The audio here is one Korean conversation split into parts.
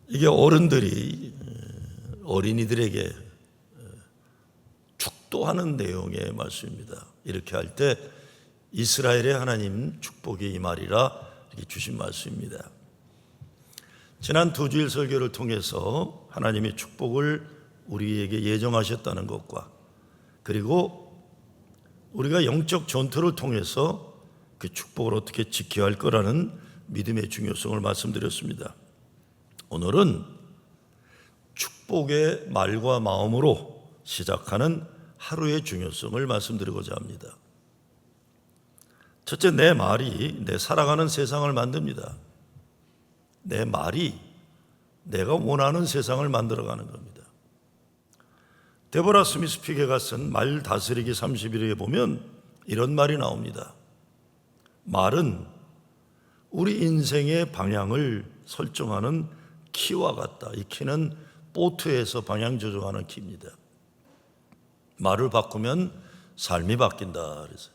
이게 어른들이 어린이들에게 축도하는 내용의 말씀입니다. 이렇게 할 때 이스라엘의 하나님 축복이 임하리라 이렇게 주신 말씀입니다. 지난 2주일 설교를 통해서 하나님의 축복을 우리에게 예정하셨다는 것과 그리고 우리가 영적 전투를 통해서 그 축복을 어떻게 지켜야 할 거라는 믿음의 중요성을 말씀드렸습니다. 오늘은 축복의 말과 마음으로 시작하는 하루의 중요성을 말씀드리고자 합니다. 첫째, 내 말이 내 살아가는 세상을 만듭니다. 내 말이 내가 원하는 세상을 만들어가는 겁니다. 데보라 스미스 피게가 쓴 말 다스리기 31회에 보면 이런 말이 나옵니다. 말은 우리 인생의 방향을 설정하는 키와 같다. 이 키는 보트에서 방향 조정하는 키입니다. 말을 바꾸면 삶이 바뀐다. 그래서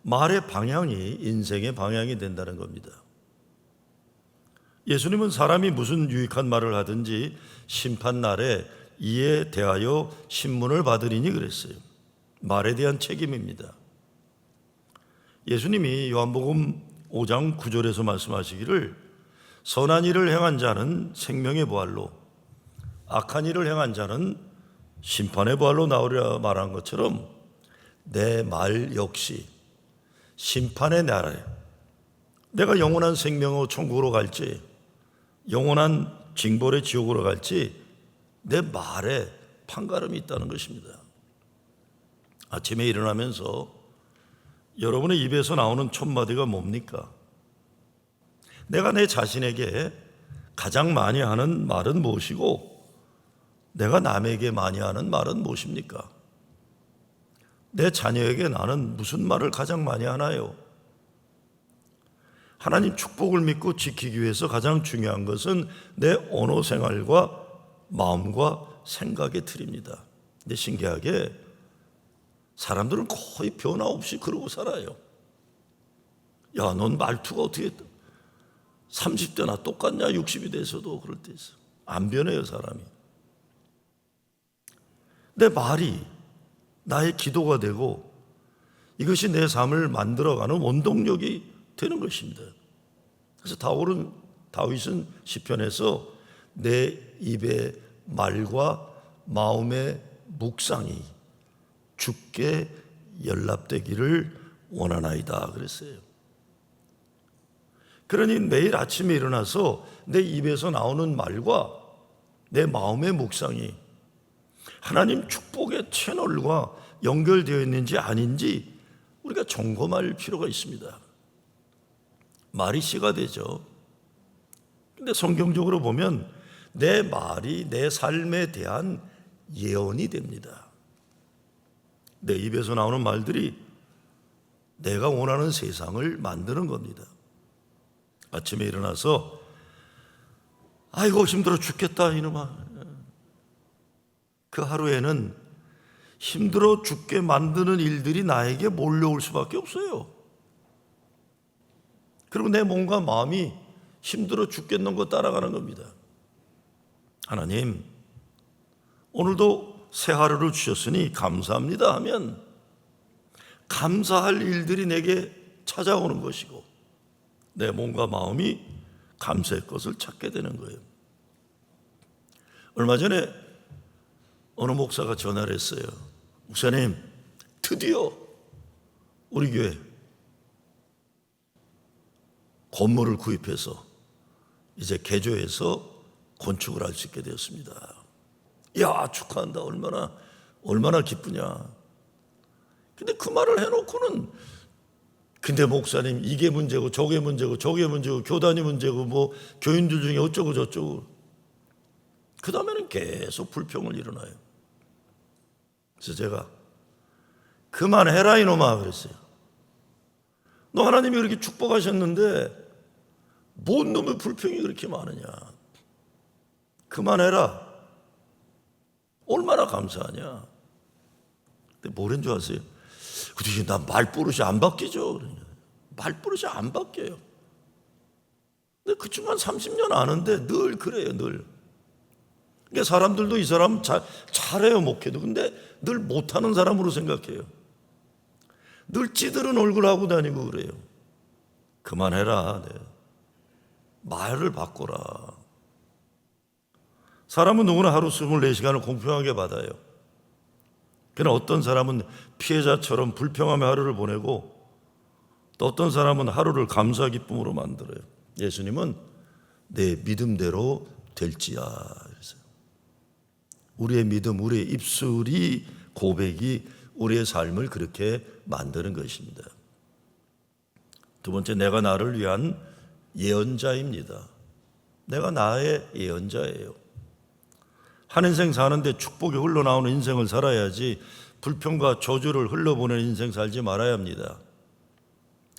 말의 방향이 인생의 방향이 된다는 겁니다. 예수님은 사람이 무슨 유익한 말을 하든지 심판날에 이에 대하여 신문을 받으리니 그랬어요. 말에 대한 책임입니다. 예수님이 요한복음 5장 9절에서 말씀하시기를 선한 일을 행한 자는 생명의 부활로 악한 일을 행한 자는 심판의 부활로 나오리라 말한 것처럼 내 말 역시 심판의 날에 내가 영원한 생명의 천국으로 갈지 영원한 징벌의 지옥으로 갈지 내 말에 판가름이 있다는 것입니다. 아침에 일어나면서 여러분의 입에서 나오는 첫 마디가 뭡니까? 내가 내 자신에게 가장 많이 하는 말은 무엇이고 내가 남에게 많이 하는 말은 무엇입니까? 내 자녀에게 나는 무슨 말을 가장 많이 하나요? 하나님 축복을 믿고 지키기 위해서 가장 중요한 것은 내 언어 생활과 마음과 생각의 틀입니다. 근데 신기하게 사람들은 거의 변화 없이 그러고 살아요. 야, 넌 말투가 어떻게 30대나 똑같냐? 60이 돼서도 그럴 때 있어. 안 변해요, 사람이. 내 말이 나의 기도가 되고 이것이 내 삶을 만들어가는 원동력이 되는 것입니다. 그래서 다윗은 시편에서 내 입의 말과 마음의 묵상이 주께 연락되기를 원하나이다 그랬어요. 그러니 매일 아침에 일어나서 내 입에서 나오는 말과 내 마음의 묵상이 하나님 축복의 채널과 연결되어 있는지 아닌지 우리가 점검할 필요가 있습니다. 말이 씨가 되죠. 근데 성경적으로 보면 내 말이 내 삶에 대한 예언이 됩니다. 내 입에서 나오는 말들이 내가 원하는 세상을 만드는 겁니다. 아침에 일어나서 아이고 힘들어 죽겠다 이놈아. 그 하루에는 힘들어 죽게 만드는 일들이 나에게 몰려올 수밖에 없어요. 그리고 내 몸과 마음이 힘들어 죽겠는 거 따라가는 겁니다. 하나님, 오늘도 새 하루를 주셨으니 감사합니다 하면 감사할 일들이 내게 찾아오는 것이고 내 몸과 마음이 감사의 것을 찾게 되는 거예요. 얼마 전에 어느 목사가 전화를 했어요. 목사님, 드디어 우리 교회 건물을 구입해서 이제 개조해서 건축을 할 수 있게 되었습니다. 야, 축하한다. 얼마나 기쁘냐. 근데 그 말을 해놓고는 근데 목사님 이게 문제고 저게 문제고 교단이 문제고 뭐 교인들 중에 어쩌고 저쩌고 그 다음에는 계속 불평을 일어나요. 그래서 제가 그만해라 이놈아 그랬어요. 너 하나님이 그렇게 축복하셨는데 뭔 놈의 불평이 그렇게 많으냐. 그만해라. 얼마나 감사하냐. 근데 뭐란 줄 아세요? 근데 나 말버릇이 안 바뀌죠. 말버릇이 안 바뀌어요. 근데 그 친구가 30년 아는데 늘 그래요, 늘. 그러니까 사람들도 이 사람 잘해요, 목회도. 근데 늘 못하는 사람으로 생각해요. 늘 찌들은 얼굴 하고 다니고 그래요. 그만해라. 네. 말을 바꿔라. 사람은 누구나 하루 24시간을 공평하게 받아요. 그러나 어떤 사람은 피해자처럼 불평하며 하루를 보내고 또 어떤 사람은 하루를 감사 기쁨으로 만들어요. 예수님은 내 믿음대로 될지야. 그랬어요. 우리의 믿음, 우리의 입술이 고백이 우리의 삶을 그렇게 만드는 것입니다. 두 번째, 내가 나를 위한 예언자입니다. 내가 나의 예언자예요. 한 인생 사는데 축복이 흘러나오는 인생을 살아야지 불평과 저주를 흘러보내는 인생 살지 말아야 합니다.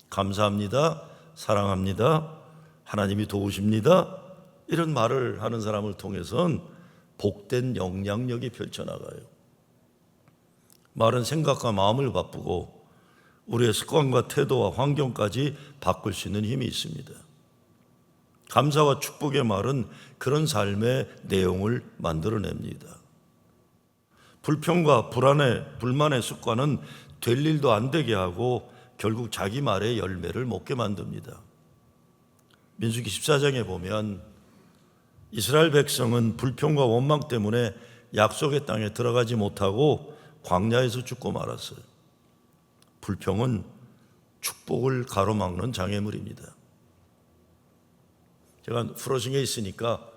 감사합니다. 사랑합니다. 하나님이 도우십니다. 이런 말을 하는 사람을 통해서는 복된 영향력이 펼쳐나가요. 말은 생각과 마음을 바꾸고 우리의 습관과 태도와 환경까지 바꿀 수 있는 힘이 있습니다. 감사와 축복의 말은 그런 삶의 내용을 만들어냅니다. 불평과 불만의 습관은 될 일도 안 되게 하고 결국 자기 말의 열매를 먹게 만듭니다. 민수기 14장에 보면 이스라엘 백성은 불평과 원망 때문에 약속의 땅에 들어가지 못하고 광야에서 죽고 말았어요. 불평은 축복을 가로막는 장애물입니다. 제가 프로싱에 있으니까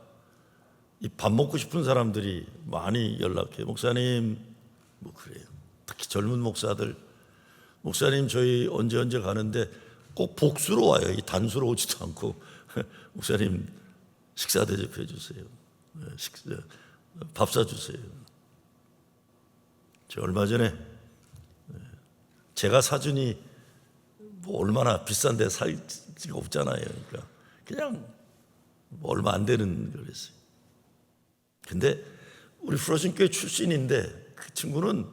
이 밥 먹고 싶은 사람들이 많이 연락해요. 목사님, 뭐 그래요. 특히 젊은 목사들, 목사님 저희 언제 가는데 꼭 복수로 와요. 이 단수로 오지도 않고 목사님 식사 대접해 주세요. 밥 사주세요. 저 얼마 전에 제가 사주니 뭐 얼마나 비싼데 살 수가 없잖아요. 그러니까 그냥 뭐 얼마 안 되는 걸 했어요. 근데 우리 프로신교회 출신인데 그 친구는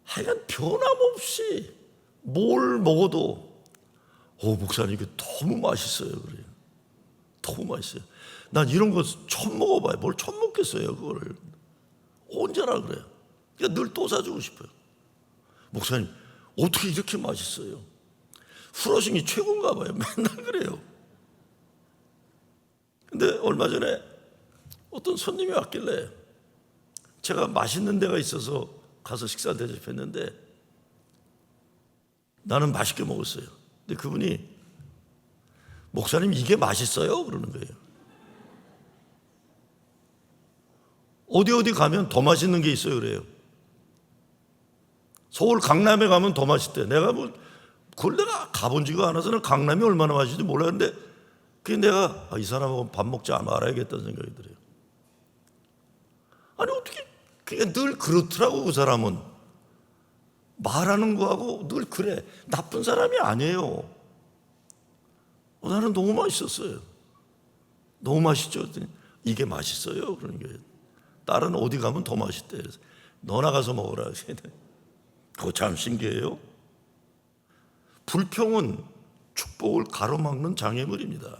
하여간 변함없이 뭘 먹어도 목사님 이게 너무 맛있어요. 그래요. 너무 맛있어요. 난 이런 거 처음 먹어봐요. 뭘 처음 먹겠어요. 그거를 언제나 그래요. 그러니까 늘 또 사주고 싶어요. 목사님 어떻게 이렇게 맛있어요? 프로싱이 최고인가 봐요. 맨날 그래요. 근데 얼마 전에 어떤 손님이 왔길래 제가 맛있는 데가 있어서 가서 식사 대접했는데 나는 맛있게 먹었어요. 근데 그분이 목사님 이게 맛있어요? 그러는 거예요. 어디 가면 더 맛있는 게 있어요. 그래요. 서울 강남에 가면 더 맛있대. 내가 그걸 내가 가본 지가 않아서는 강남이 얼마나 맛있는지 몰랐는데 그게 내가 이 사람하고 밥 먹지 말아야겠다는 생각이 들어요. 아니 어떻게 그게 늘 그렇더라고. 그 사람은 말하는 거하고 늘 그래. 나쁜 사람이 아니에요. 나는 너무 맛있었어요. 너무 맛있죠. 이게 맛있어요. 그러는 거예요. 딸은 어디 가면 더 맛있대. 그래서 너 나가서 먹어라. 그거 참 신기해요. 불평은 축복을 가로막는 장애물입니다.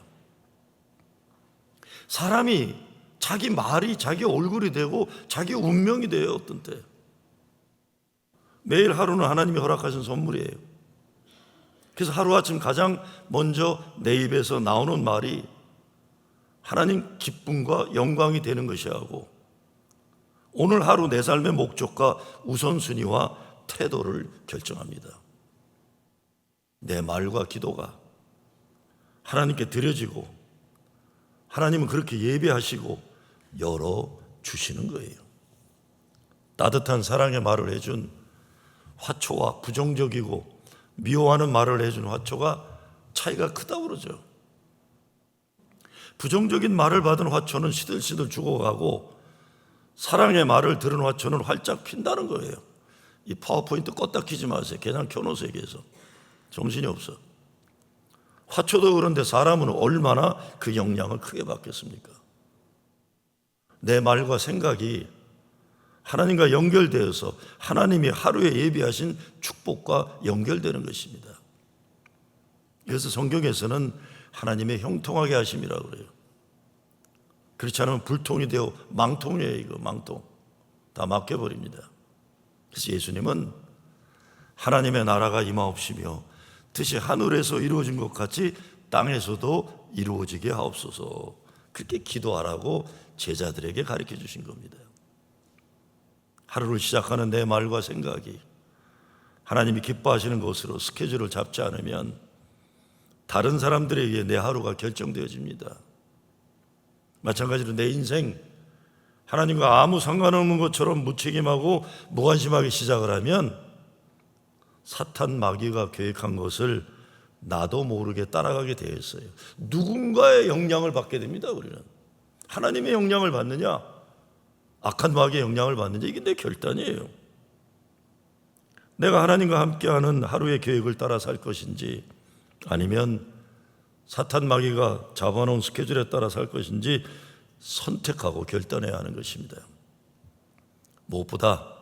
사람이 자기 말이 자기 얼굴이 되고 자기 운명이 돼요. 어떤 때 매일 하루는 하나님이 허락하신 선물이에요. 그래서 하루아침 가장 먼저 내 입에서 나오는 말이 하나님 기쁨과 영광이 되는 것이야 하고 오늘 하루 내 삶의 목적과 우선순위와 태도를 결정합니다. 내 말과 기도가 하나님께 드려지고 하나님은 그렇게 예배하시고 열어주시는 거예요. 따뜻한 사랑의 말을 해준 화초와 부정적이고 미워하는 말을 해준 화초가 차이가 크다고 그러죠. 부정적인 말을 받은 화초는 시들시들 죽어가고 사랑의 말을 들은 화초는 활짝 핀다는 거예요. 이 파워포인트 껐다 키지 마세요. 그냥 켜놓으세요. 계속 정신이 없어. 화초도 그런데 사람은 얼마나 그 영향을 크게 받겠습니까? 내 말과 생각이 하나님과 연결되어서 하나님이 하루에 예비하신 축복과 연결되는 것입니다. 그래서 성경에서는 하나님의 형통하게 하심이라 그래요. 그렇지 않으면 불통이 되어 망통이에요. 이거 망통 다 막혀버립니다. 그래서 예수님은 하나님의 나라가 임하옵시며 뜻이 하늘에서 이루어진 것 같이 땅에서도 이루어지게 하옵소서, 그렇게 기도하라고 제자들에게 가르쳐 주신 겁니다. 하루를 시작하는 내 말과 생각이 하나님이 기뻐하시는 것으로 스케줄을 잡지 않으면 다른 사람들에게 내 하루가 결정되어집니다. 마찬가지로 내 인생 하나님과 아무 상관없는 것처럼 무책임하고 무관심하게 시작을 하면 사탄 마귀가 계획한 것을 나도 모르게 따라가게 되어 있어요. 누군가의 영향을 받게 됩니다. 우리는 하나님의 영향을 받느냐 악한 마귀의 영향을 받느냐, 이게 내 결단이에요. 내가 하나님과 함께하는 하루의 계획을 따라 살 것인지 아니면 사탄 마귀가 잡아놓은 스케줄에 따라 살 것인지 선택하고 결단해야 하는 것입니다. 무엇보다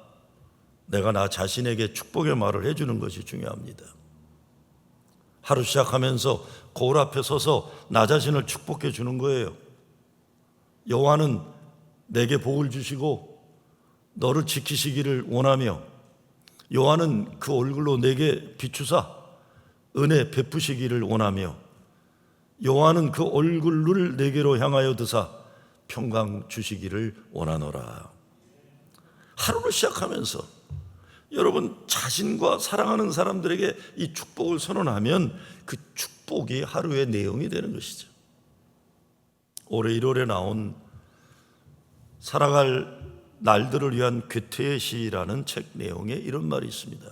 내가 나 자신에게 축복의 말을 해주는 것이 중요합니다. 하루 시작하면서 거울 앞에 서서 나 자신을 축복해 주는 거예요. 여호와는 내게 복을 주시고 너를 지키시기를 원하며 여호와는 그 얼굴로 내게 비추사 은혜 베푸시기를 원하며 여호와는 그 얼굴을 내게로 향하여 드사 평강 주시기를 원하노라. 하루를 시작하면서 여러분 자신과 사랑하는 사람들에게 이 축복을 선언하면 그 축복이 하루의 내용이 되는 것이죠. 올해 1월에 나온 살아갈 날들을 위한 괴테의 시라는 책 내용에 이런 말이 있습니다.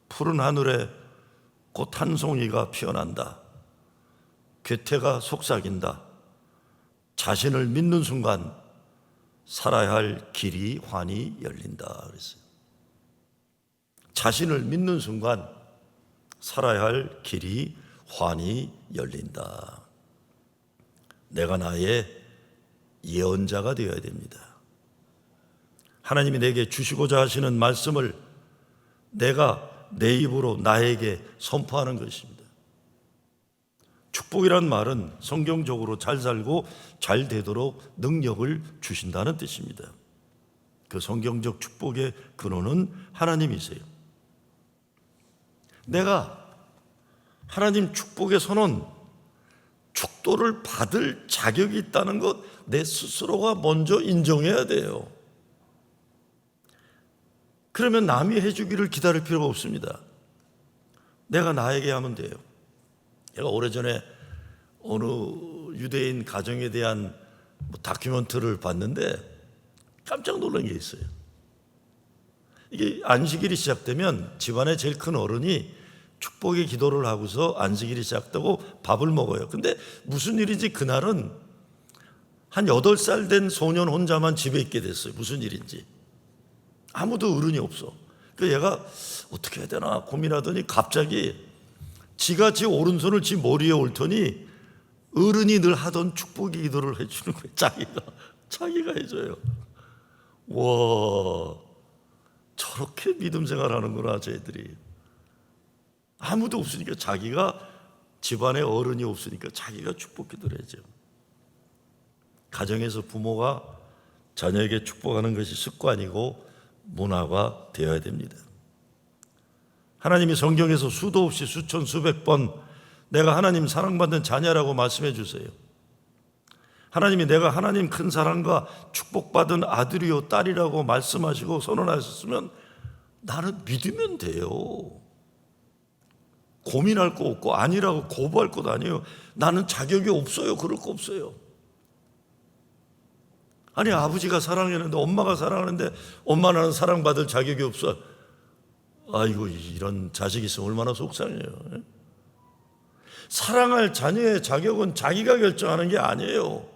푸른 하늘에 꽃 한 송이가 피어난다. 괴테가 속삭인다. 자신을 믿는 순간 살아야 할 길이 환히 열린다 그랬어요. 자신을 믿는 순간 살아야 할 길이 환히 열린다. 내가 나의 예언자가 되어야 됩니다. 하나님이 내게 주시고자 하시는 말씀을 내가 내 입으로 나에게 선포하는 것입니다. 축복이란 말은 성경적으로 잘 살고 잘 되도록 능력을 주신다는 뜻입니다. 그 성경적 축복의 근원은 하나님이세요. 내가 하나님 축복의 선언, 축도를 받을 자격이 있다는 것 내 스스로가 먼저 인정해야 돼요. 그러면 남이 해주기를 기다릴 필요가 없습니다. 내가 나에게 하면 돼요. 제가 오래전에 어느 유대인 가정에 대한 다큐멘터리를 봤는데 깜짝 놀란 게 있어요. 이게 안식일이 시작되면 집안의 제일 큰 어른이 축복의 기도를 하고서 안식일이 시작되고 밥을 먹어요. 근데 무슨 일인지 그날은 한 8살 된 소년 혼자만 집에 있게 됐어요. 무슨 일인지 아무도 어른이 없어. 그래서 얘가 어떻게 해야 되나 고민하더니 갑자기 지가 지 오른손을 지 머리에 옳더니 어른이 늘 하던 축복의 기도를 해주는 거예요. 자기가 해줘요. 와, 저렇게 믿음 생활하는구나 쟤들이. 아무도 없으니까 자기가, 집안에 어른이 없으니까 자기가 축복 기도를 해줘. 가정에서 부모가 자녀에게 축복하는 것이 습관이고 문화가 되어야 됩니다. 하나님이 성경에서 수도 없이 수천 수백 번 내가 하나님 사랑받는 자녀라고 말씀해 주세요. 하나님이 내가 하나님 큰 사랑과 축복받은 아들이요 딸이라고 말씀하시고 선언하셨으면 나는 믿으면 돼요. 고민할 거 없고 아니라고 거부할 것 아니에요. 나는 자격이 없어요. 그럴 거 없어요. 아니 아버지가 사랑했는데 엄마가 사랑하는데 엄마 나는 사랑받을 자격이 없어. 아이고 이런 자식이 있으면 얼마나 속상해요. 사랑할 자녀의 자격은 자기가 결정하는 게 아니에요.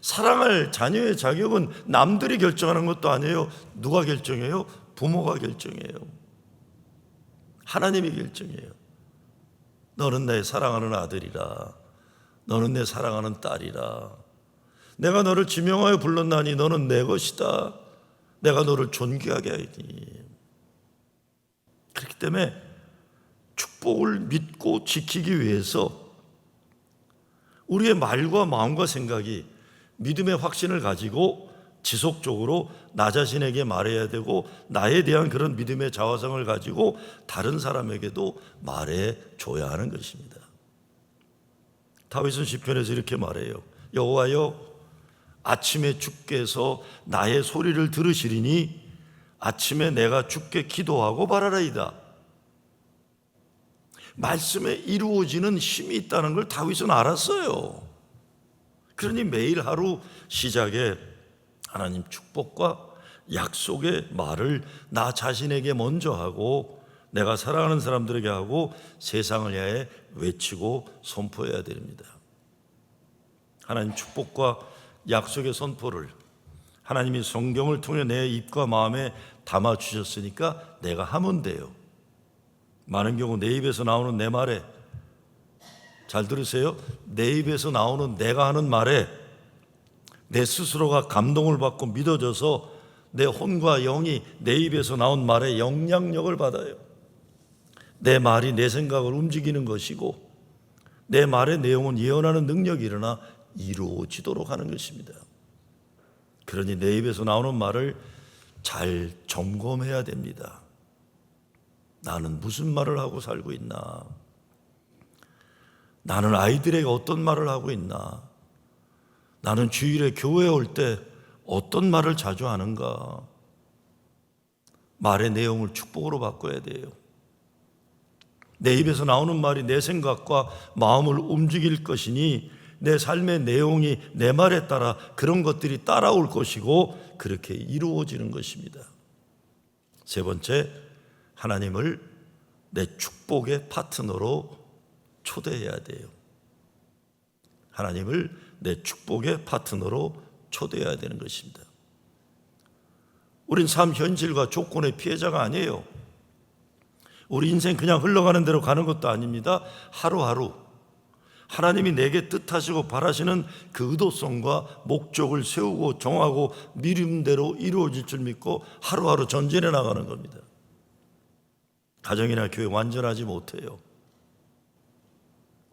사랑할 자녀의 자격은 남들이 결정하는 것도 아니에요. 누가 결정해요? 부모가 결정해요. 하나님이 결정해요. 너는 내 사랑하는 아들이라. 너는 내 사랑하는 딸이라. 내가 너를 지명하여 불렀나니 너는 내 것이다. 내가 너를 존귀하게 하니. 그렇기 때문에 축복을 믿고 지키기 위해서 우리의 말과 마음과 생각이 믿음의 확신을 가지고 지속적으로 나 자신에게 말해야 되고, 나에 대한 그런 믿음의 자화상을 가지고 다른 사람에게도 말해줘야 하는 것입니다. 다윗은 시편에서 이렇게 말해요. 여호와여, 아침에 주께서 나의 소리를 들으시리니 아침에 내가 주께 기도하고 바라리이다. 말씀에 이루어지는 힘이 있다는 걸 다윗은 알았어요. 그러니 매일 하루 시작에 하나님 축복과 약속의 말을 나 자신에게 먼저 하고, 내가 사랑하는 사람들에게 하고, 세상을 향해 외치고 선포해야 됩니다. 하나님 축복과 약속의 선포를 하나님이 성경을 통해 내 입과 마음에 담아 주셨으니까 내가 하면 돼요. 많은 경우 내 입에서 나오는 내 말에, 잘 들으세요, 내 입에서 나오는 내가 하는 말에 내 스스로가 감동을 받고 믿어져서 내 혼과 영이 내 입에서 나온 말에 영향력을 받아요. 내 말이 내 생각을 움직이는 것이고, 내 말의 내용은 예언하는 능력이 일어나 이루어지도록 하는 것입니다. 그러니 내 입에서 나오는 말을 잘 점검해야 됩니다. 나는 무슨 말을 하고 살고 있나? 나는 아이들에게 어떤 말을 하고 있나? 나는 주일에 교회에 올 때 어떤 말을 자주 하는가? 말의 내용을 축복으로 바꿔야 돼요. 내 입에서 나오는 말이 내 생각과 마음을 움직일 것이니 내 삶의 내용이 내 말에 따라 그런 것들이 따라올 것이고, 그렇게 이루어지는 것입니다. 세 번째, 하나님을 내 축복의 파트너로 초대해야 돼요. 하나님을 내 축복의 파트너로 초대해야 되는 것입니다. 우린 삶 현실과 조건의 피해자가 아니에요. 우리 인생 그냥 흘러가는 대로 가는 것도 아닙니다. 하루하루 하나님이 내게 뜻하시고 바라시는 그 의도성과 목적을 세우고 정하고 믿음대로 이루어질 줄 믿고 하루하루 전진해 나가는 겁니다. 가정이나 교회 완전하지 못해요.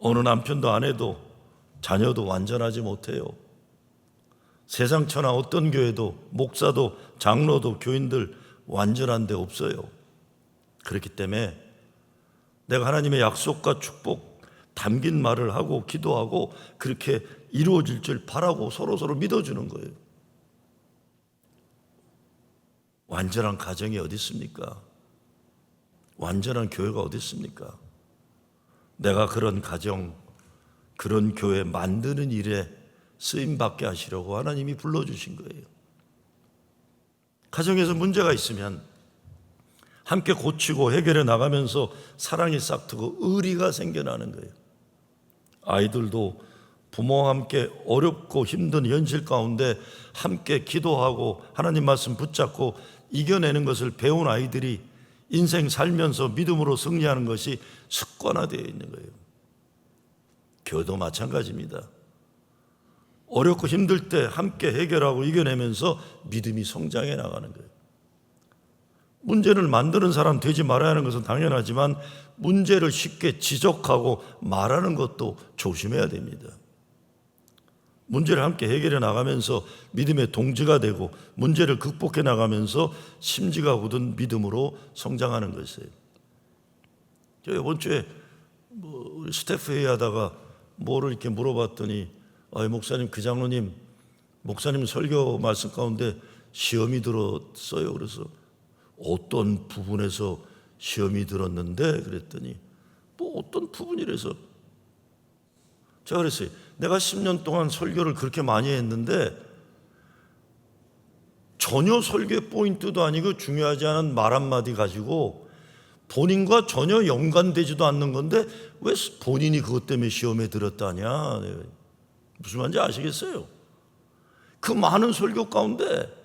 어느 남편도 아내도 자녀도 완전하지 못해요. 세상 천하 어떤 교회도 목사도 장로도 교인들 완전한 데 없어요. 그렇기 때문에 내가 하나님의 약속과 축복 담긴 말을 하고 기도하고 그렇게 이루어질 줄 바라고 서로 믿어주는 거예요. 완전한 가정이 어디 있습니까? 완전한 교회가 어디 있습니까? 내가 그런 가정, 그런 교회 만드는 일에 쓰임받게 하시려고 하나님이 불러주신 거예요. 가정에서 문제가 있으면 함께 고치고 해결해 나가면서 사랑이 싹트고 의리가 생겨나는 거예요. 아이들도 부모와 함께 어렵고 힘든 현실 가운데 함께 기도하고 하나님 말씀 붙잡고 이겨내는 것을 배운 아이들이 인생 살면서 믿음으로 승리하는 것이 습관화되어 있는 거예요. 교회도 마찬가지입니다. 어렵고 힘들 때 함께 해결하고 이겨내면서 믿음이 성장해 나가는 거예요. 문제를 만드는 사람 되지 말아야 하는 것은 당연하지만 문제를 쉽게 지적하고 말하는 것도 조심해야 됩니다. 문제를 함께 해결해 나가면서 믿음의 동지가 되고 문제를 극복해 나가면서 심지가 굳은 믿음으로 성장하는 것이에요. 제가 이번 주에 스태프 회의하다가 뭐를 이렇게 물어봤더니 목사님, 그 장로님, 목사님 설교 말씀 가운데 시험이 들었어요. 그래서 어떤 부분에서 시험이 들었는데 그랬더니 뭐 어떤 부분이라서 제가 그랬어요. 내가 10년 동안 설교를 그렇게 많이 했는데 전혀 설교의 포인트도 아니고 중요하지 않은 말 한마디 가지고 본인과 전혀 연관되지도 않는 건데 왜 본인이 그것 때문에 시험에 들었다냐. 무슨 말인지 아시겠어요? 그 많은 설교 가운데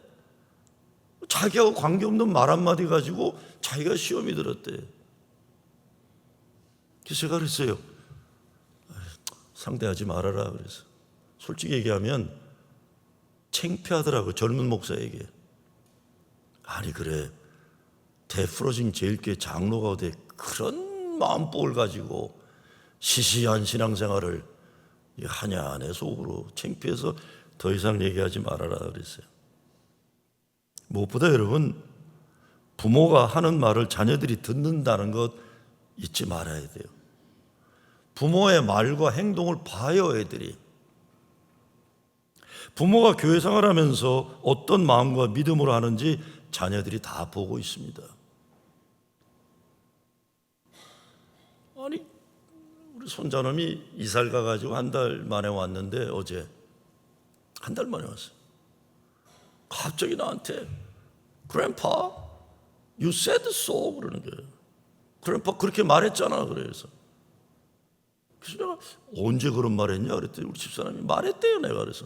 자기하고 관계없는 말 한마디 가지고 자기가 시험이 들었대. 그래서 제가 그랬어요. 상대하지 말아라. 그래서 솔직히 얘기하면 창피하더라고, 젊은 목사에게. 아니 그래, 대프로징 제일교회 장로가 어디 그런 마음복을 가지고 시시한 신앙생활을 하냐 내 속으로 창피해서 더 이상 얘기하지 말아라 그랬어요. 무엇보다 여러분, 부모가 하는 말을 자녀들이 듣는다는 것 잊지 말아야 돼요. 부모의 말과 행동을 봐요. 애들이 부모가 교회 생활하면서 어떤 마음과 믿음으로 하는지 자녀들이 다 보고 있습니다. 아니, 우리 손자놈이 이사를 가가지고 한 달 만에 왔는데, 어제 한 달 만에 왔어요. 갑자기 나한테 Grandpa, you said so 그러는 거예요. Grandpa 그렇게 말했잖아. 그래서 내가 언제 그런 말했냐 그랬더니 우리 집사람이 말했대요. 내가 그래서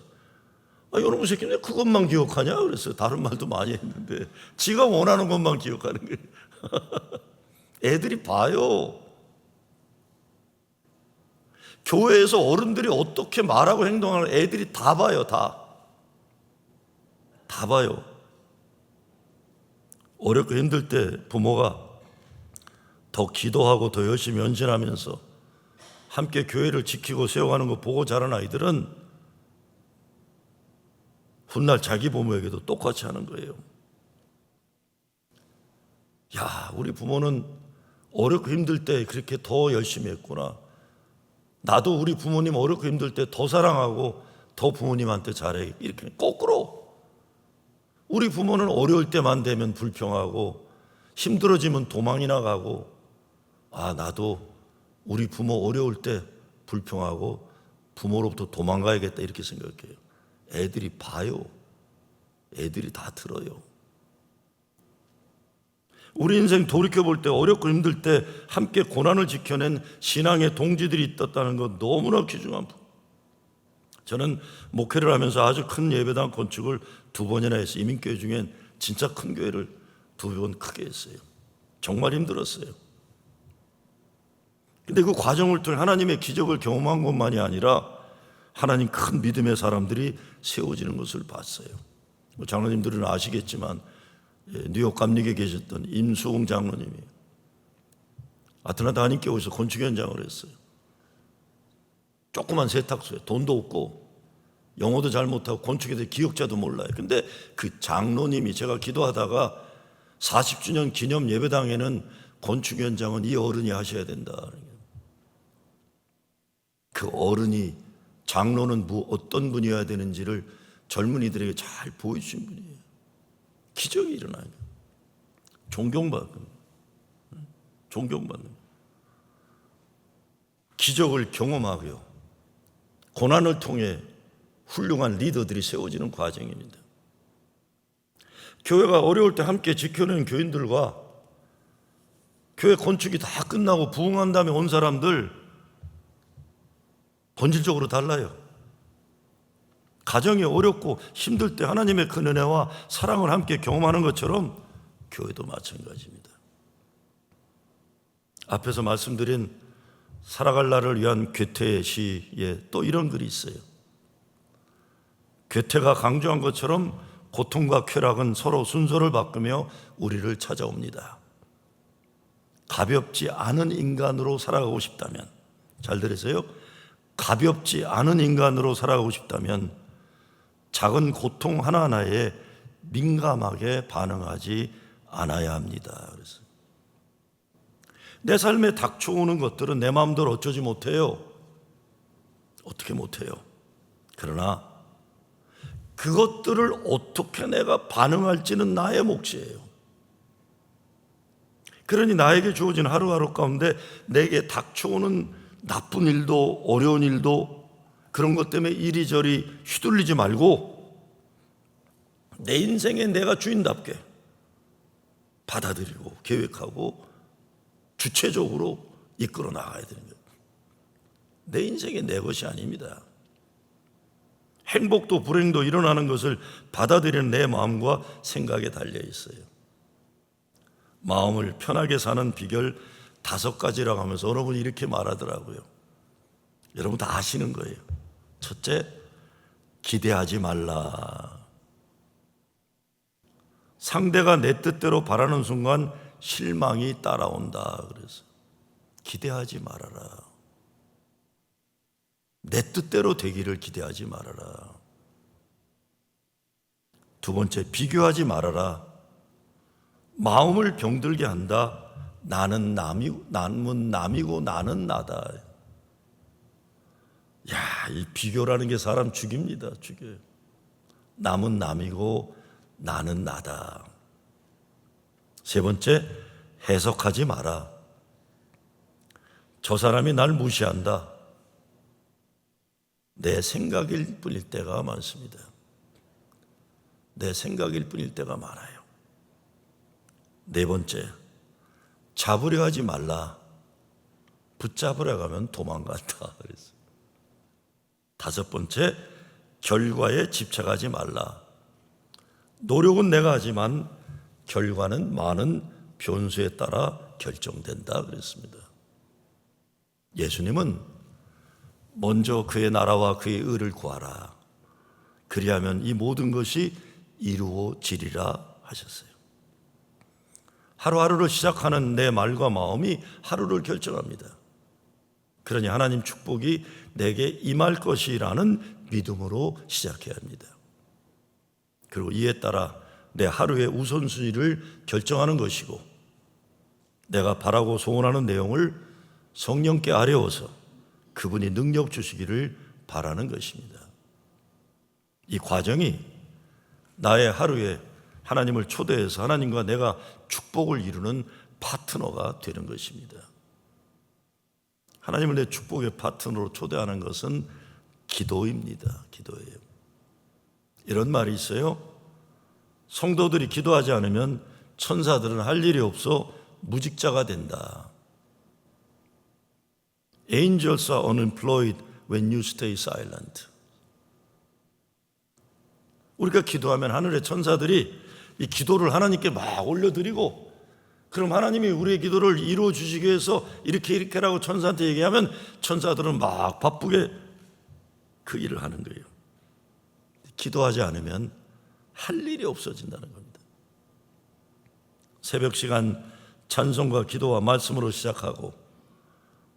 여러분 새끼 내 그것만 기억하냐 그랬어요. 다른 말도 많이 했는데 지가 원하는 것만 기억하는 거예요. 애들이 봐요. 교회에서 어른들이 어떻게 말하고 행동하는 애들이 다 봐요. 다 봐요. 어렵고 힘들 때 부모가 더 기도하고 더 열심히 헌신하면서 함께 교회를 지키고 세워가는 거 보고 자란 아이들은 훗날 자기 부모에게도 똑같이 하는 거예요. 야, 우리 부모는 어렵고 힘들 때 그렇게 더 열심히 했구나. 나도 우리 부모님 어렵고 힘들 때 더 사랑하고 더 부모님한테 잘해. 이렇게 거꾸로 우리 부모는 어려울 때만 되면 불평하고 힘들어지면 도망이나 가고, 나도 우리 부모 어려울 때 불평하고 부모로부터 도망가야겠다 이렇게 생각해요. 애들이 봐요. 애들이 다 들어요. 우리 인생 돌이켜볼 때 어렵고 힘들 때 함께 고난을 지켜낸 신앙의 동지들이 있었다는 건 너무나 귀중한 부분. 저는 목회를 하면서 아주 큰 예배당 건축을 2번이나 했어요. 이민교회 중엔 진짜 큰 교회를 2번 크게 했어요. 정말 힘들었어요. 근데 그 과정을 통해 하나님의 기적을 경험한 것만이 아니라 하나님 큰 믿음의 사람들이 세워지는 것을 봤어요. 장로님들은 아시겠지만 뉴욕 감리교에 계셨던 임수홍 장로님이 아틀란타 한인교회에서 건축 현장을 했어요. 조그만 세탁소에 돈도 없고 영어도 잘 못하고 건축에 대해 기억자도 몰라요. 근데 그 장로님이 제가 기도하다가 40주년 기념 예배당에는 건축 현장은 이 어른이 하셔야 된다. 그 어른이 장로는 어떤 분이어야 되는지를 젊은이들에게 잘 보여주신 분이에요. 기적이 일어나요. 존경받는 기적을 경험하고요. 고난을 통해 훌륭한 리더들이 세워지는 과정입니다. 교회가 어려울 때 함께 지켜내는 교인들과 교회 건축이 다 끝나고 부흥한 다음에 온 사람들 본질적으로 달라요. 가정이 어렵고 힘들 때 하나님의 큰 은혜와 사랑을 함께 경험하는 것처럼 교회도 마찬가지입니다. 앞에서 말씀드린 살아갈 날을 위한 괴테의 시에 또 이런 글이 있어요. 괴테가 강조한 것처럼 고통과 쾌락은 서로 순서를 바꾸며 우리를 찾아옵니다. 가볍지 않은 인간으로 살아가고 싶다면, 잘 들으세요. 가볍지 않은 인간으로 살아가고 싶다면 작은 고통 하나하나에 민감하게 반응하지 않아야 합니다. 그래서 내 삶에 닥쳐오는 것들은 내 마음대로 어쩌지 못해요. 어떻게 못해요. 그러나 그것들을 어떻게 내가 반응할지는 나의 몫이에요. 그러니 나에게 주어진 하루하루 가운데 내게 닥쳐오는 나쁜 일도 어려운 일도 그런 것 때문에 이리저리 휘둘리지 말고 내 인생에 내가 주인답게 받아들이고 계획하고 주체적으로 이끌어 나가야 되는 거예요. 내 인생이 내 것이 아닙니다. 행복도 불행도 일어나는 것을 받아들이는 내 마음과 생각에 달려 있어요. 마음을 편하게 사는 비결 5가지라고 하면서 어느 분이 이렇게 말하더라고요. 여러분 다 아시는 거예요. 첫째, 기대하지 말라. 상대가 내 뜻대로 바라는 순간 실망이 따라온다. 그래서 기대하지 말아라. 내 뜻대로 되기를 기대하지 말아라. 두 번째, 비교하지 말아라. 마음을 병들게 한다. 남은 남이고 나는 나다. 야, 이 비교라는 게 사람 죽입니다. 죽여요. 남은 남이고 나는 나다. 세 번째, 해석하지 마라. 저 사람이 날 무시한다. 내 생각일 뿐일 때가 많습니다. 내 생각일 뿐일 때가 많아요. 네 번째, 잡으려 하지 말라. 붙잡으려 가면 도망간다. 그랬어요. 다섯 번째, 결과에 집착하지 말라. 노력은 내가 하지만 결과는 많은 변수에 따라 결정된다 그랬습니다. 예수님은 먼저 그의 나라와 그의 의를 구하라. 그리하면 이 모든 것이 이루어지리라 하셨어요. 하루하루를 시작하는 내 말과 마음이 하루를 결정합니다. 그러니 하나님 축복이 내게 임할 것이라는 믿음으로 시작해야 합니다. 그리고 이에 따라 내 하루의 우선순위를 결정하는 것이고, 내가 바라고 소원하는 내용을 성령께 아뢰어서 그분이 능력 주시기를 바라는 것입니다. 이 과정이 나의 하루에 하나님을 초대해서 하나님과 내가 축복을 이루는 파트너가 되는 것입니다. 하나님을 내 축복의 파트너로 초대하는 것은 기도입니다. 기도예요. 이런 말이 있어요. 성도들이 기도하지 않으면 천사들은 할 일이 없어 무직자가 된다. Angels are unemployed when you stay silent. 우리가 기도하면 하늘의 천사들이 이 기도를 하나님께 막 올려드리고, 그럼 하나님이 우리의 기도를 이루어 주시기 위해서 이렇게라고 천사한테 얘기하면 천사들은 막 바쁘게 그 일을 하는 거예요. 기도하지 않으면 할 일이 없어진다는 겁니다. 새벽 시간 찬송과 기도와 말씀으로 시작하고,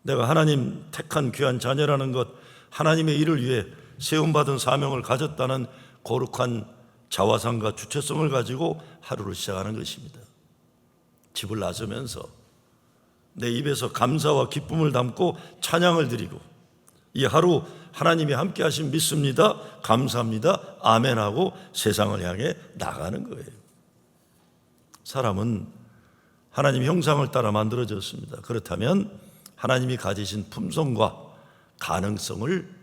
내가 하나님 택한 귀한 자녀라는 것, 하나님의 일을 위해 세움받은 사명을 가졌다는 거룩한 자화상과 주체성을 가지고 하루를 시작하는 것입니다. 집을 나서면서 내 입에서 감사와 기쁨을 담고 찬양을 드리고, 이 하루 하나님이 함께 하신 믿습니다, 감사합니다, 아멘하고 세상을 향해 나가는 거예요. 사람은 하나님 형상을 따라 만들어졌습니다. 그렇다면 하나님이 가지신 품성과 가능성을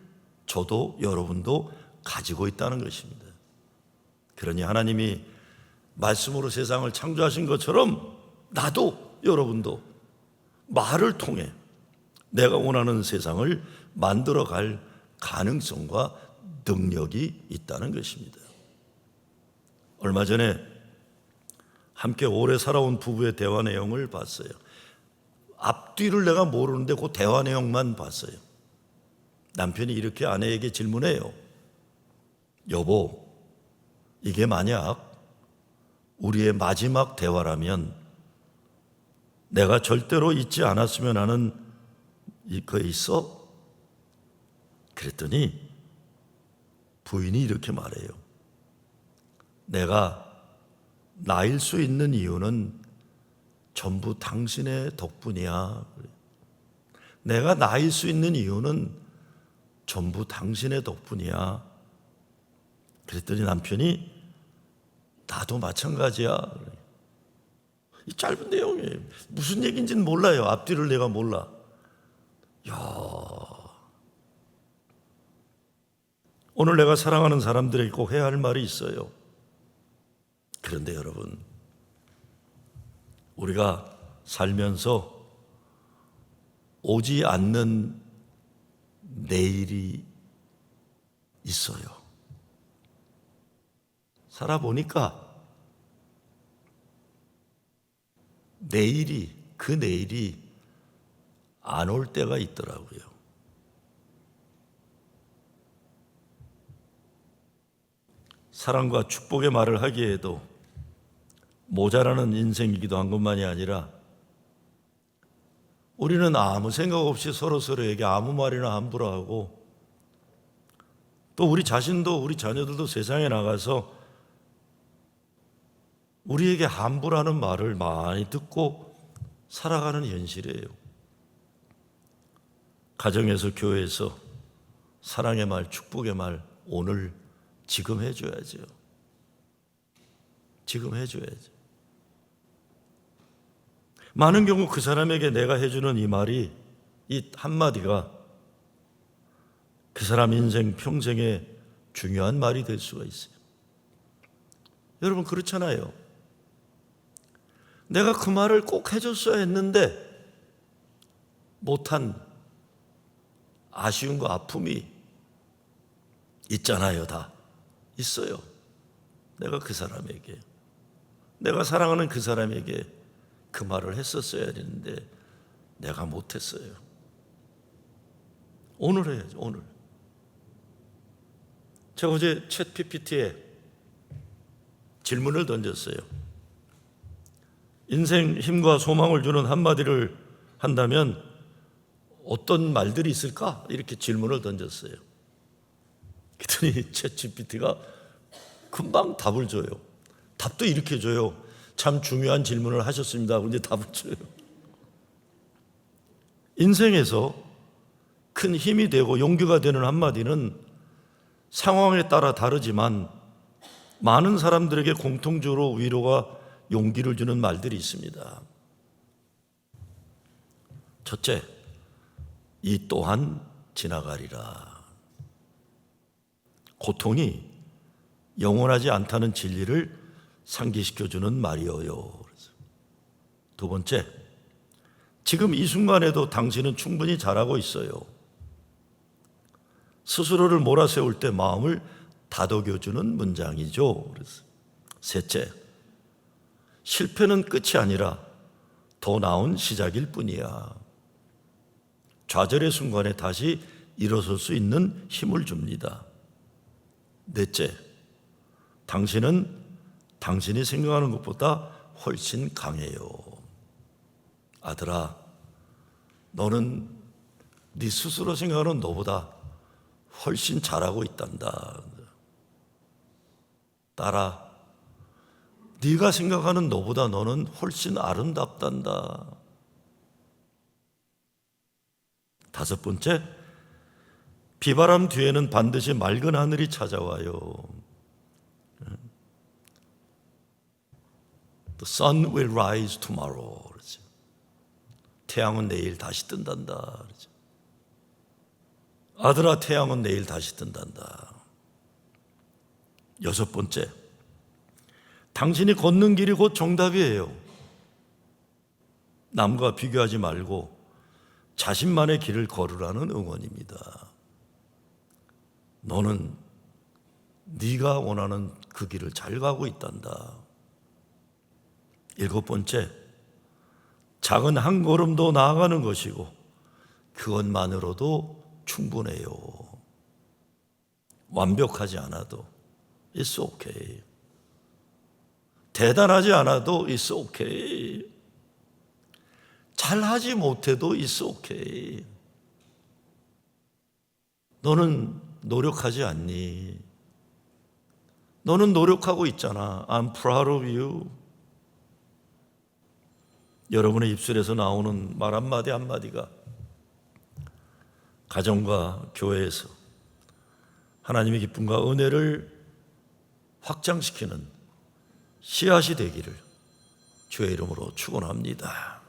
저도 여러분도 가지고 있다는 것입니다. 그러니 하나님이 말씀으로 세상을 창조하신 것처럼 나도 여러분도 말을 통해 내가 원하는 세상을 만들어갈 가능성과 능력이 있다는 것입니다. 얼마 전에 함께 오래 살아온 부부의 대화 내용을 봤어요. 앞뒤를 내가 모르는데 그 대화 내용만 봤어요. 남편이 이렇게 아내에게 질문해요. 여보, 이게 만약 우리의 마지막 대화라면 내가 절대로 잊지 않았으면 하는 거 있어? 그랬더니 부인이 이렇게 말해요. 내가 나일 수 있는 이유는 전부 당신의 덕분이야. 내가 나일 수 있는 이유는 전부 당신의 덕분이야. 그랬더니 남편이 나도 마찬가지야. 이 짧은 내용이에요. 무슨 얘기인지는 몰라요. 앞뒤를 내가 몰라. 오늘 내가 사랑하는 사람들에게 꼭 해야 할 말이 있어요. 그런데 여러분, 우리가 살면서 오지 않는 내일이 있어요. 살아보니까 그 내일이 안 올 때가 있더라고요. 사랑과 축복의 말을 하기에도 모자라는 인생이기도 한 것만이 아니라 우리는 아무 생각 없이 서로에게 아무 말이나 함부로 하고, 또 우리 자신도 우리 자녀들도 세상에 나가서 우리에게 함부로 하는 말을 많이 듣고 살아가는 현실이에요. 가정에서, 교회에서 사랑의 말, 축복의 말 오늘 지금 해줘야죠. 지금 해줘야죠. 많은 경우 그 사람에게 내가 해주는 이 말이, 이 한마디가 그 사람 인생 평생에 중요한 말이 될 수가 있어요. 여러분 그렇잖아요. 내가 그 말을 꼭 해줬어야 했는데 못한 아쉬움과 아픔이 있잖아요. 다 있어요. 내가 그 사람에게, 내가 사랑하는 그 사람에게 그 말을 했었어야 했는데 내가 못했어요. 오늘 해야죠. 오늘. 제가 어제 챗 PPT에 질문을 던졌어요. 인생 힘과 소망을 주는 한마디를 한다면 어떤 말들이 있을까? 이렇게 질문을 던졌어요. 그랬더니 챗 GPT가 금방 답을 줘요. 답도 이렇게 줘요. 참 중요한 질문을 하셨습니다. 근데 답을 줘요. 인생에서 큰 힘이 되고 용기가 되는 한마디는 상황에 따라 다르지만 많은 사람들에게 공통적으로 위로가 용기를 주는 말들이 있습니다. 첫째, 이 또한 지나가리라. 고통이 영원하지 않다는 진리를 상기시켜주는 말이어요. 두 번째, 지금 이 순간에도 당신은 충분히 잘하고 있어요. 스스로를 몰아세울 때 마음을 다독여주는 문장이죠. 그래서 셋째, 실패는 끝이 아니라 더 나은 시작일 뿐이야. 좌절의 순간에 다시 일어설 수 있는 힘을 줍니다. 넷째, 당신은 당신이 생각하는 것보다 훨씬 강해요. 아들아, 너는 네 스스로 생각하는 너보다 훨씬 잘하고 있단다. 딸아, 네가 생각하는 너보다 너는 훨씬 아름답단다. 다섯 번째, 비바람 뒤에는 반드시 맑은 하늘이 찾아와요. The sun will rise tomorrow. 태양은 내일 다시 뜬단다. 아들아, 태양은 내일 다시 뜬단다. 여섯 번째, 당신이 걷는 길이 곧 정답이에요. 남과 비교하지 말고 자신만의 길을 걸으라는 응원입니다. 너는 네가 원하는 그 길을 잘 가고 있단다. 일곱 번째, 작은 한 걸음도 나아가는 것이고 그것만으로도 충분해요. 완벽하지 않아도 It's okay. 대단하지 않아도 It's okay. 잘하지 못해도 It's okay. 너는 노력하지 않니? 너는 노력하고 있잖아. I'm proud of you. 여러분의 입술에서 나오는 말 한마디 한마디가 가정과 교회에서 하나님의 기쁨과 은혜를 확장시키는 씨앗이 되기를 주의 이름으로 축원합니다.